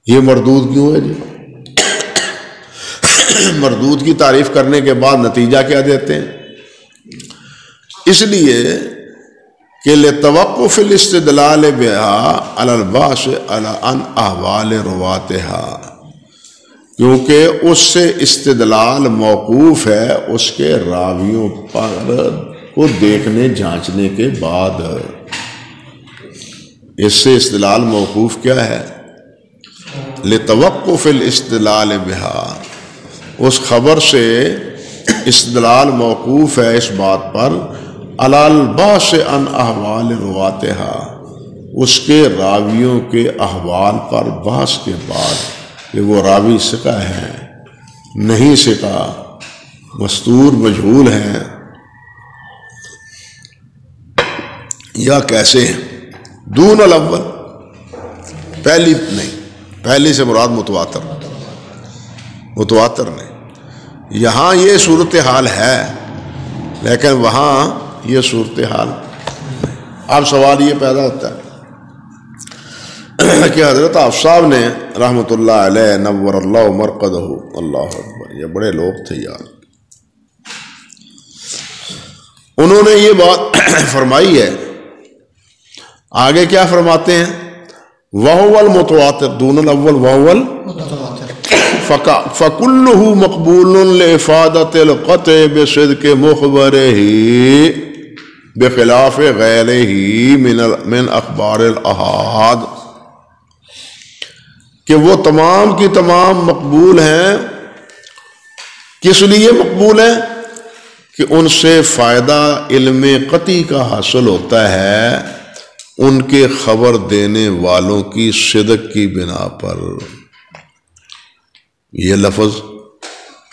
یہ مردود کیوں ہے جی؟ مردود کی تعریف کرنے کے بعد نتیجہ کیا دیتے ہیں؟ اس لیے کہ لِتَوَقُّفِ الْإِسْتِدْلَالِ بِهَا عَلَى الْبَحْثِ عَنْ أَحْوَالِ رُوَاتِهَا، کیونکہ اس سے استدلال موقوف ہے اس کے راویوں پر کو دیکھنے جانچنے کے بعد. اس سے استدلال موقوف کیا ہے؟ لِتَوَقُّفِ الْإِسْتِدْلَالِ بِهَا، اس خبر سے استدلال موقوف ہے اس بات پر عَلَى الْبَحْثِ عَنْ أَحْوَالِ رُوَاتِهَا، اس کے راویوں کے احوال پر بحث کے بعد کہ وہ راوی ثقہ ہیں نہیں ثقہ، مستور مجہول ہیں یا کیسے ہیں. دون الاول، پہلی نہیں، پہلی سے مراد متواتر نہیں. یہاں یہ صورتحال ہے لیکن وہاں یہ صورتحال. اب سوال یہ پیدا ہوتا ہے کہ حضرت حافظ صاحب نے رحمۃ اللہ علیہ نور اللہ مرقدہ، اللہ اکبر، یہ بڑے لوگ تھے یار، انہوں نے یہ بات فرمائی ہے. آگے کیا فرماتے ہیں؟ وَهُوَ الْمُتَوَاتِرُ دُونَ الْأَوَّلِ وَهُوَ فَكُلُّهُ مَقْبُولٌ لِإِفَادَةِ الْقَطْعِ بِصِدْقِ مُخْبَرِهِ بِخِلَافِ غَيْرِهِ مِنْ أَخْبَارِ الْأَحَادِ، کہ وہ تمام کی تمام مقبول ہیں. کس لیے مقبول ہیں؟ کہ ان سے فائدہ علم قطعی کا حاصل ہوتا ہے ان کے خبر دینے والوں کی صدق کی بنا پر. یہ لفظ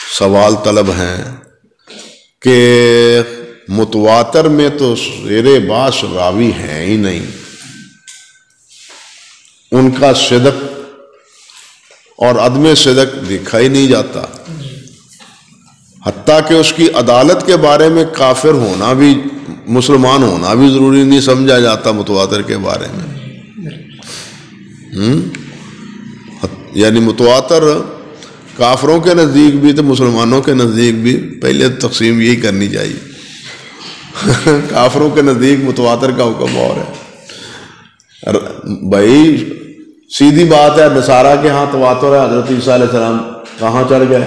سوال طلب ہیں کہ متواتر میں تو زیر باس راوی ہیں ہی نہیں، ان کا صدق اور عدم صدق دیکھا ہی نہیں جاتا، حتیٰ کہ اس کی عدالت کے بارے میں کافر ہونا بھی، مسلمان ہونا بھی ضروری نہیں سمجھا جاتا متواتر کے بارے میں. یعنی متواتر کافروں کے نزدیک بھی تو مسلمانوں کے نزدیک بھی پہلے تقسیم یہی کرنی چاہیے. کافروں کے نزدیک متواتر کا حکم اور ہے. بھائی سیدھی بات ہے، نصارہ کے ہاں تواتر ہے، حضرت عیسیٰ علیہ السلام کہاں چڑھ گئے؟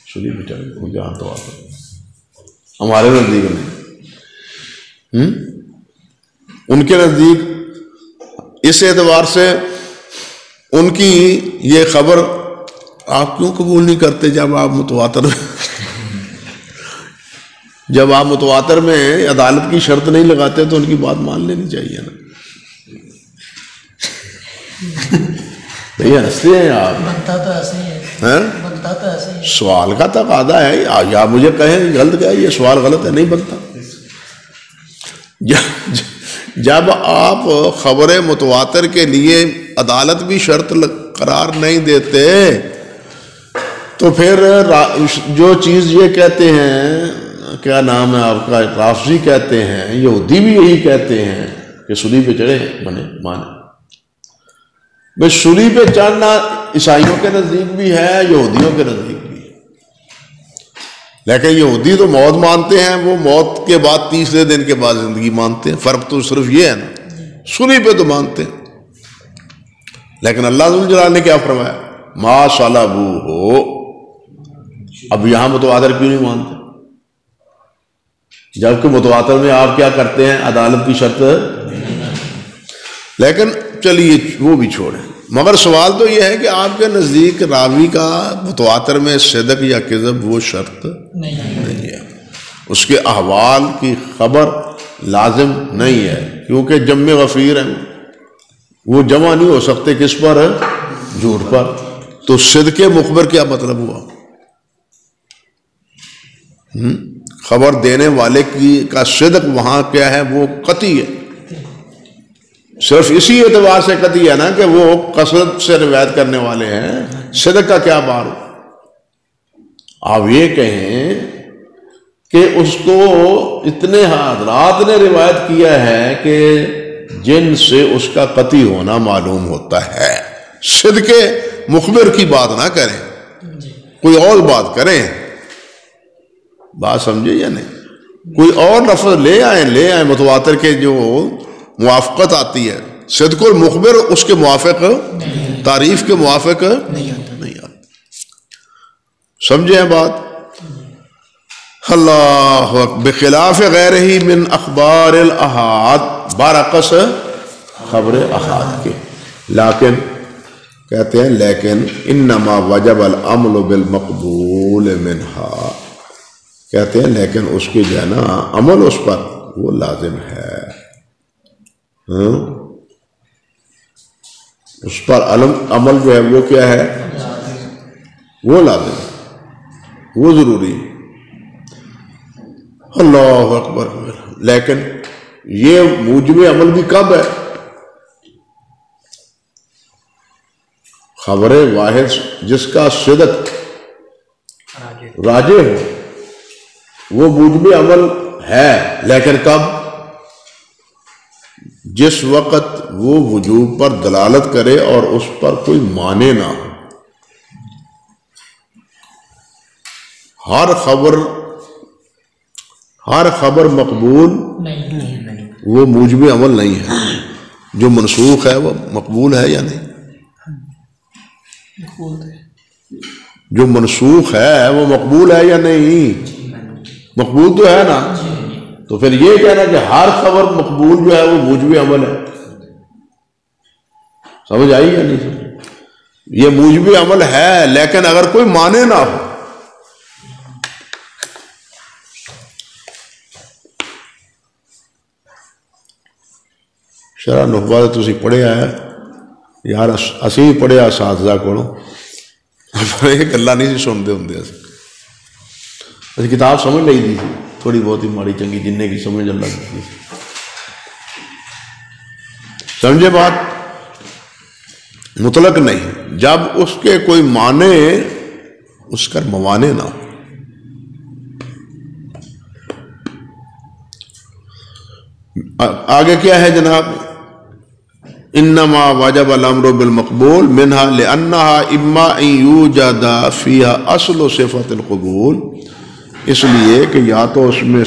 شریف پہ چڑھ گئے، ان کے ہاں تواتر. ہمارے نزدیک نہیں، ان کے نزدیک اس اعتبار سے ان کی یہ خبر آپ کیوں قبول نہیں کرتے؟ جب آپ متواتر میں عدالت کی شرط نہیں لگاتے تو ان کی بات مان لینی چاہیے نا. ہنستے ہیں آپ، بنتا تو ایسے ہی ہے، بنتا تو ایسے ہی. سوال کا تقاضا ہے، یا مجھے کہیں غلط کیا ہے، یہ سوال غلط ہے، نہیں بنتا. جب آپ خبر متواتر کے لیے عدالت بھی شرط قرار نہیں دیتے تو پھر جو چیز یہ کہتے ہیں، کیا نام ہے آپ کا، رافضی کہتے ہیں، یہودی بھی یہی کہتے ہیں کہ سولی پہ چڑھے بنے مانے. بس سولی پہ چڑھنا عیسائیوں کے نزدیک بھی ہے، یہودیوں کے نزدیک بھی ہے، لیکن یہودی تو موت مانتے ہیں، وہ موت کے بعد تیسرے دن کے بعد زندگی مانتے ہیں. فرق تو صرف یہ ہے نا، سولی پہ تو مانتے ہیں. لیکن اللہ ذوالجلال نے کیا فرمایا؟ ما صلبوہ. اب یہاں متواتر کیوں نہیں مانتے؟ جبکہ متواتر میں آپ کیا کرتے ہیں؟ عدالت کی شرط. لیکن چلیے وہ بھی چھوڑیں، مگر سوال تو یہ ہے کہ آپ کے نزدیک راوی کا متواتر میں صدق یا کذب وہ شرط نہیں ہے، اس کے احوال کی خبر لازم نہیں ہے، کیونکہ جمع غفیر ہیں، وہ جمع نہیں ہو سکتے کس پر؟ جھوٹ پر. تو صدق مخبر کیا مطلب ہوا؟ خبر دینے والے کی کا صدق وہاں کیا ہے؟ وہ قطعی ہے. صرف اسی اعتبار سے قطعی ہے نا کہ وہ کثرت سے روایت کرنے والے ہیں، صدق کا کیا بار؟ آپ یہ کہیں کہ اس کو اتنے حضرات نے روایت کیا ہے کہ جن سے اس کا قطعی ہونا معلوم ہوتا ہے. صدق مخبر کی بات نہ کریں، کوئی اور بات کریں. بات سمجھے یا نہیں؟ کوئی اور لفظ لے آئیں متواتر کے جو موافقت آتی ہے. صدق المخبر اس کے موافق تعریف کے موافق نہیں آتی. سمجھے بات؟ اللہ بخلاف غیرہ من اخبار الاحاد، برعکس خبر احاد کے. لیکن کہتے ہیں لیکن انما وجب العمل بالمقبول منہا، کہتے ہیں لیکن اس کی جو ہے نا عمل اس پر وہ لازم ہے. اس پر عمل جو ہے وہ کیا ہے؟ وہ لازم ہے، وہ ضروری ہے. اللہ اکبر. لیکن یہ موجب عمل بھی کب ہے؟ خبر واحد جس کا صدق راجح ہو وہ موجب عمل ہے. لیکن کب؟ جس وقت وہ وجوب پر دلالت کرے اور اس پر کوئی معنی نہ ہو. ہر خبر مقبول وہ موجب عمل نہیں ہے. جو منسوخ ہے وہ مقبول ہے یا نہیں؟ جو منسوخ ہے وہ مقبول ہے یا نہیں؟ مقبول تو ہے نا. تو پھر یہ کہنا کہ ہر خبر مقبول جو ہے وہ موجب عمل ہے، سمجھ آئی یا نہیں سمجھ؟ یہ موجب عمل ہے لیکن اگر کوئی معنی نہ ہو. شرح نخبہ تسی پڑھیا ہے یار، اسی بھی پڑھیا اساتذہ کو ایک اللہ نہیں سی سنتے ہوں. اسی کتاب سمجھ لئی دی تھی تھوڑی بہت ہی ماڑی چنگی جننے کی سمجھ اللہ کی. سمجھے بات؟ مطلق نہیں، جب اس کے کوئی معنی اس کا موانع نہ ہو. آگے کیا ہے جناب؟ انما واجب الامر بالمقبول منها لانها اما ان يوجد فيها اصل صفت القبول، اس لیے کہ یا تو اس میں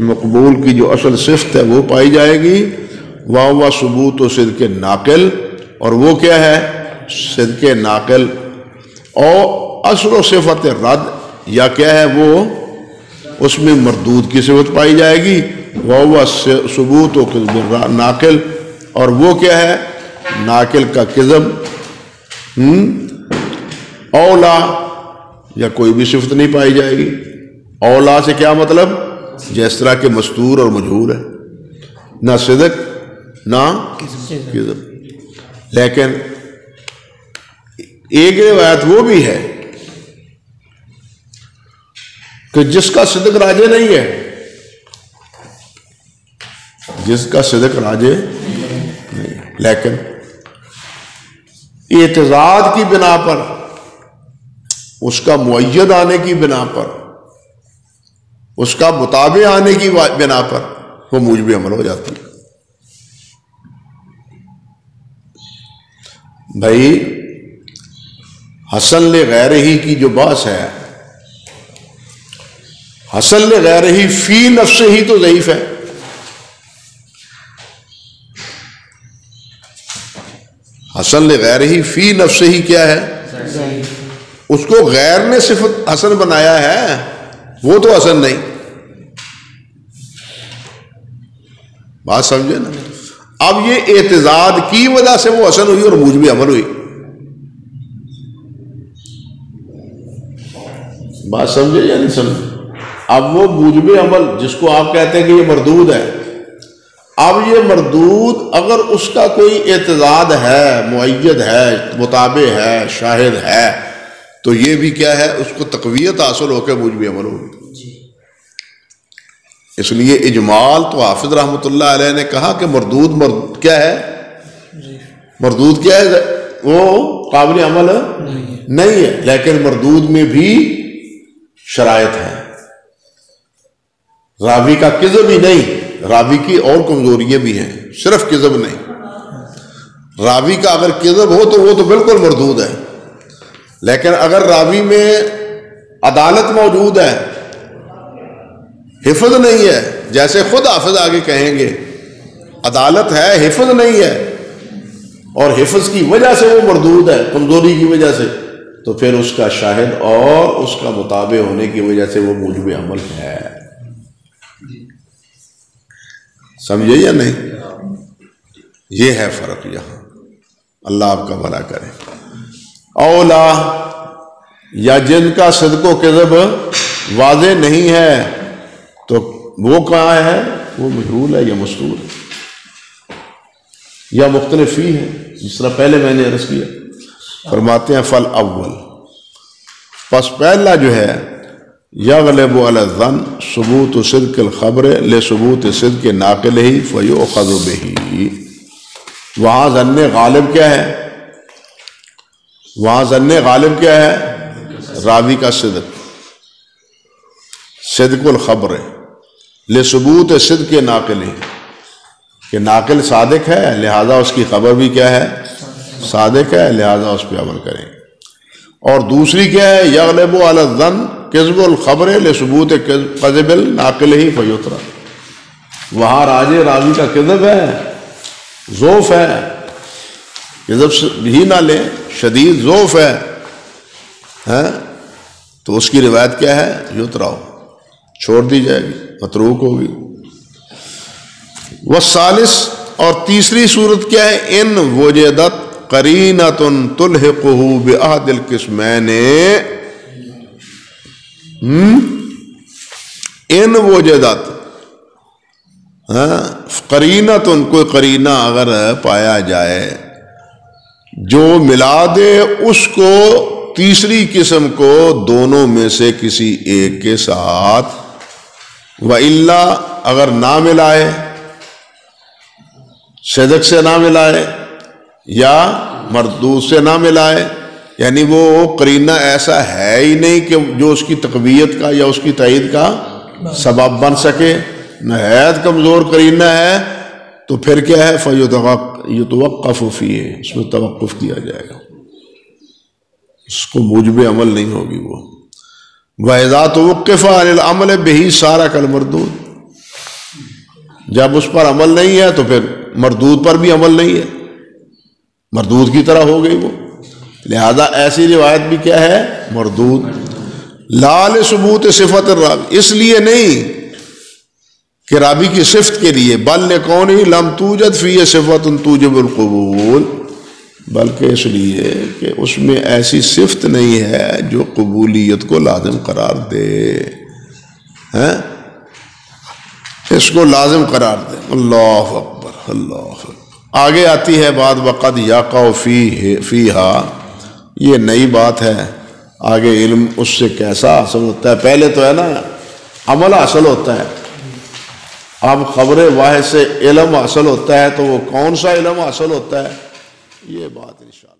مقبول کی جو اصل صفت ہے وہ پائی جائے گی، وہو ثبوت و صدق ناقل، اور وہ کیا ہے؟ صدق ناقل. اور اصل و صفت رد، یا کیا ہے وہ اس میں مردود کی صفت پائی جائے گی، وہو ثبوت و ناقل، اور وہ کیا ہے؟ ناقل کا کذب. اولا، یا کوئی بھی صفت نہیں پائی جائے گی. اولا سے کیا مطلب؟ جس طرح کے مستور اور مجہور ہے، نہ صدق نہ کذب. لیکن ایک روایت وہ بھی ہے کہ جس کا صدق راجح نہیں ہے، جس کا صدق راجح نہیں، لیکن اعتزاد کی بنا پر، اس کا مؤید آنے کی بنا پر، اس کا مطابع آنے کی بنا پر وہ موجب عمل ہو جاتی ہے. بھائی حسن لغیرہ کی جو بات ہے، حسن لغیرہ فی نفسہ ہی تو ضعیف ہے. حسن لغیرہ فی نفسہ ہی کیا ہے؟ اس کو غیر نے صفت حسن بنایا ہے، وہ تو حسن نہیں. بات سمجھے نا؟ اب یہ اعتزاد کی وجہ سے وہ حسن ہوئی اور موجب عمل ہوئی. بات سمجھے یا نہیں سمجھے؟ اب وہ موجب عمل جس کو آپ کہتے ہیں کہ یہ مردود ہے، اب یہ مردود اگر اس کا کوئی اعتزاد ہے، مؤید ہے، مطابع ہے، شاہد ہے، تو یہ بھی کیا ہے؟ اس کو تقویت حاصل ہو کے موجب عمل ہوگی. اس لیے اجمال تو حافظ رحمۃ اللہ علیہ نے کہا کہ مردود کیا ہے؟ مردود کیا ہے؟ وہ قابل عمل نہیں ہے، لیکن مردود میں بھی شرائط ہے. راوی کا کذب ہی نہیں، راوی کی اور کمزوریاں بھی ہیں، صرف کذب نہیں. راوی کا اگر کذب ہو تو وہ تو بالکل مردود ہے، لیکن اگر راوی میں عدالت موجود ہے، حفظ نہیں ہے، جیسے خود حافظ آگے کہیں گے عدالت ہے حفظ نہیں ہے، اور حفظ کی وجہ سے وہ مردود ہے، کمزوری کی وجہ سے، تو پھر اس کا شاہد اور اس کا متابع ہونے کی وجہ سے وہ موجب عمل ہے. سمجھے یا نہیں؟ یہ ہے فرق یہاں. اللہ آپ کا بھلا کرے. اولا، یا جن کا صدق و کذب واضح نہیں ہے تو وہ کہاں ہے؟ وہ مجہول ہے یا مستور ہے یا مختلف ہی ہے، جس طرح پہلے میں نے عرض کیا. فرماتے ہیں فل اول، پس پہلا جو ہے یغلب علی الظن ثبوت صدق الخبر لثبوت صدق ناقلہ فیؤخذ بہ. وہاں ظن غالب کیا ہے؟ وہاں ظن غالب کیا ہے؟ راوی کا صدق، صدق الخبر لثبوت صدق ناقلہ، کہ ناقل صادق ہے لہذا اس کی خبر بھی کیا ہے؟ صادق ہے، لہذا اس پہ عمل کریں. اور دوسری کیا ہے؟ یغلب علی الظن کذب الخبر لثبوت کذب الناقلہ فیترک. وہاں راوی کا کذب ہے، ضعف ہے، کذب ہی نہ لیں، شدید ضعف ہے، تو اس کی روایت کیا ہے؟ یترا، چھوڑ دی جائے گی، متروک ہوگی. والثالث، اور تیسری صورت کیا ہے؟ ان وجدت قرینۃ تلحقہ باحد القسمین، ان وجدت، قرینۃ، کوئی قرینہ اگر پایا جائے جو ملا دے اس کو تیسری قسم کو دونوں میں سے کسی ایک کے ساتھ، وَإِلَّا، اگر نہ ملائے، صدق سے نہ ملائے یا مردود سے نہ ملائے، یعنی وہ قرینہ ایسا ہے ہی نہیں کہ جو اس کی تقویت کا یا اس کی تائید کا سبب بن سکے، نہایت کمزور قرینہ ہے، تو پھر کیا ہے؟ فَيُتَوَقَّفُ فِيهِ، اس میں توقف کیا جائے گا، اس کو موجب عمل نہیں ہوگی وہ. وَإِذَا تُوَقِّفَ عَنِ الْعَمَلِ بِهِ صَارَ كَالْمَرْدُودِ، جب اس پر عمل نہیں ہے تو پھر مردود پر بھی عمل نہیں ہے، مردود کی طرح ہو گئی وہ، لہذا ایسی روایت بھی کیا ہے؟ مردود. لا لثبوت صفت الراوی، اس لیے نہیں کہ راوی کی صفت کے لیے، بل لکونہ لم توجد فیہ صفت توجب القبول، بلکہ اس لیے کہ اس میں ایسی صفت نہیں ہے جو قبولیت کو لازم قرار دے، اس کو لازم قرار دے. اللہ اکبر، اللہ اکبر. آگے آتی ہے بات وقد یقع فیہا، یہ نئی بات ہے. آگے علم اس سے کیسا حاصل ہوتا ہے؟ پہلے تو ہے نا عمل حاصل ہوتا ہے، اب خبر واحد سے علم حاصل ہوتا ہے، تو وہ کون سا علم حاصل ہوتا ہے؟ یہ بات انشاءاللہ